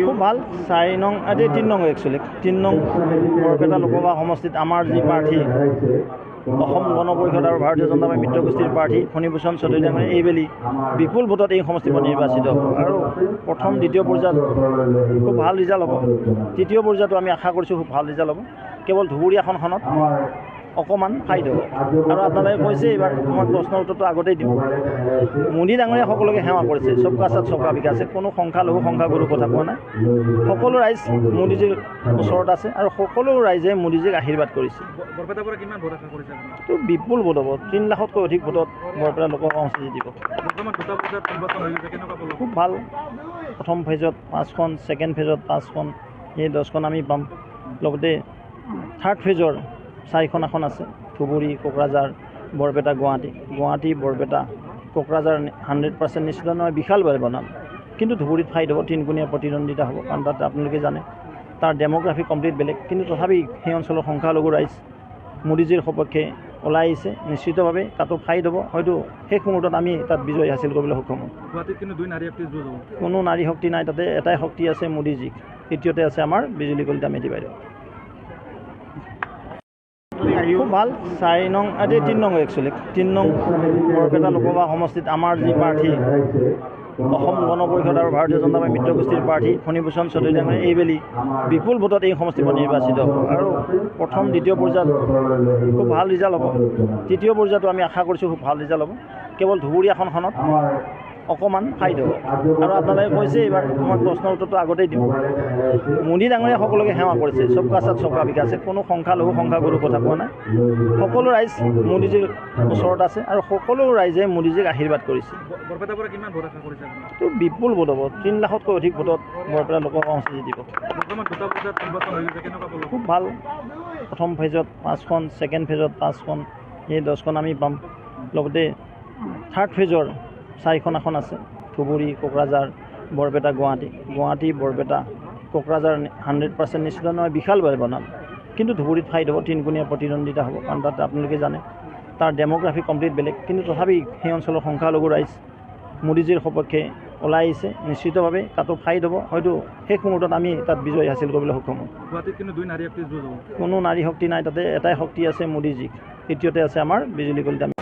খুব ভাল 4 নং 3 নং একচুৱেলি 3 নং বৰপেটা লোকসভা সমষ্টিত আমাৰ যি প্ৰাৰ্থী অসম গণ পৰিষদ আৰু ভাৰতীয় জনতা পাৰ্টি মিত্ৰগোষ্ঠীৰ প্ৰাৰ্থী ফণীভূষণ চৌধুৰী ডাঙৰীয়া এইবেলি বিপুল ভোটত এই সমষ্টিৰ নিৰ্বাচিত হ'ব আৰু প্ৰথম দ্বিতীয় পৰ্যায়ত খুব ভাল ৰিজাল্ট হ'ব। তৃতীয় পৰ্যায়তো আমি আশা কৰিছোঁ খুব ভাল ৰিজাল্ট হ'ব। কেৱল ধুবুৰী আসনখনত অকণমান ফাইদ হ'ব আৰু আপোনালোকে কৈছে এইবাৰ মই প্ৰশ্নৰ উত্তৰটো আগতেই দিম। মোদী ডাঙৰীয়া সকলোকে সেৱা কৰিছে, চবকা সাথ চবকা বিকাশ, কোনো সংখ্যালঘু সংখ্যাগুৰুৰ কথা কোৱা নাই। সকলো ৰাইজ মোদীজীৰ ওচৰত আছে আৰু সকলো ৰাইজে মোদীজীক আশীৰ্বাদ কৰিছে। বৰপেটাৰ পৰা কিমান ভোট আশা কৰিছে? তো বিপুল ভোট হ'ব, 3 লাখতকৈ অধিক ভোটত বৰপেটা লোকসভা সমষ্টি জিতিব। খুব ভাল। প্ৰথম ফেজত 5খন, ছেকেণ্ড ফেজত 5খন, এই 10খন আমি পাম। লগতে থাৰ্ড ফেজৰ 4খন আসন আছে, ধুবুৰী, কোকৰাঝাৰ, বৰপেটা, গুৱাহাটী, বৰপেটা, কোকৰাঝাৰ 100% নিশ্চিত নহয়, বিশালভাৱে বনাম। কিন্তু ধুবুৰীত ফাইট হ'ব, 3-কোণীয়া প্ৰতিদ্বন্দ্বিতা হ'ব, কাৰণ তাত আপোনালোকে জানে তাৰ ডেম'গ্ৰাফি কমপ্লিট বেলেগ। কিন্তু তথাপি সেই অঞ্চলৰ সংখ্যালঘু ৰাইজ মোদীজীৰ সপক্ষে ওলাই আহিছে নিশ্চিতভাৱে, তাতো ফাইট হ'ব। হয়তো শেষ মুহূৰ্তত আমি তাত বিজয় হাসিল কৰিবলৈ সক্ষম হ'ম। গুৱাহাটীত কিন্তু 2 নাৰী শক্তিৰ যুঁজ হ'ব। কোনো নাৰী শক্তি নাই তাতে, এটাই শক্তি আছে মোদীজীক। তৃতীয়তে আছে আমাৰ বিজুলী কলিতা মেধি বাইদেউ। খুব ভাল 4 নং 3 নং একচুৱেলি 3 নং বৰপেটা লোকসভা সমষ্টিত আমাৰ যি প্ৰাৰ্থী অসম গণ পৰিষদ আৰু ভাৰতীয় জনতা পাৰ্টি মিত্ৰগোষ্ঠীৰ প্ৰাৰ্থী ফণীভূষণ চৌধুৰী ডাঙৰীয়া এইবেলি বিপুল ভোটত এই সমষ্টিৰ নিৰ্বাচিত হ'ব আৰু প্ৰথম দ্বিতীয় পৰ্যায়ত খুব ভাল ৰিজাল্ট হ'ব। তৃতীয় পৰ্যায়তো আমি আশা কৰিছোঁ খুব ভাল ৰিজাল্ট হ'ব। কেৱল ধুবুৰী আসনখনত অকণমান ফাইদ হ'ব আৰু আপোনালোকে কৈছে এইবাৰ মই প্ৰশ্নৰ উত্তৰটো আগতেই দিম। মোদী ডাঙৰীয়া সকলোকে সেৱা কৰিছে, চবকা সাথ চবকা বিকাশ, কোনো সংখ্যালঘু সংখ্যাগুৰুৰ কথা কোৱা নাই। সকলো ৰাইজ মোদীজীৰ ওচৰত আছে আৰু সকলো ৰাইজে মোদীজীক আশীৰ্বাদ কৰিছে। বৰপেটাৰ পৰা কিমান ভোট আশা কৰিছে? তো বিপুল ভোট হ'ব, 3 লাখতকৈ অধিক ভোটত বৰপেটা লোকসভা সমষ্টি জিতিব। খুব ভাল। প্ৰথম ফেজত 5খন, ছেকেণ্ড ফেজত 5খন, এই 10খন আমি পাম। লগতে থাৰ্ড ফেজৰ 4খন আসন আছে, ধুবুৰী, কোকৰাঝাৰ, বৰপেটা, গুৱাহাটী, বৰপেটা, কোকৰাঝাৰ 100% নিশ্চিত নহয়, বিশালভাৱে বনাম। কিন্তু ধুবুৰীত ফাইট হ'ব, 3-কোণীয়া প্ৰতিদ্বন্দ্বিতা হ'ব, কাৰণ তাত আপোনালোকে জানে তাৰ ডেম'গ্ৰাফি কমপ্লিট বেলেগ। কিন্তু তথাপি সেই অঞ্চলৰ সংখ্যালঘু ৰাইজ মোদীজীৰ সপক্ষে ওলাই আহিছে নিশ্চিতভাৱে, তাতো ফাইট হ'ব। হয়তো শেষ মুহূৰ্তত আমি তাত বিজয় হাসিল কৰিবলৈ সক্ষম হ'ম। গুৱাহাটীত কিন্তু 2 নাৰী শক্তিৰ যুঁজ হ'ব। কোনো নাৰী শক্তি নাই তাতে, এটাই শক্তি আছে মোদীজীক। তৃতীয়তে আছে আমাৰ বিজুলী কলিতা।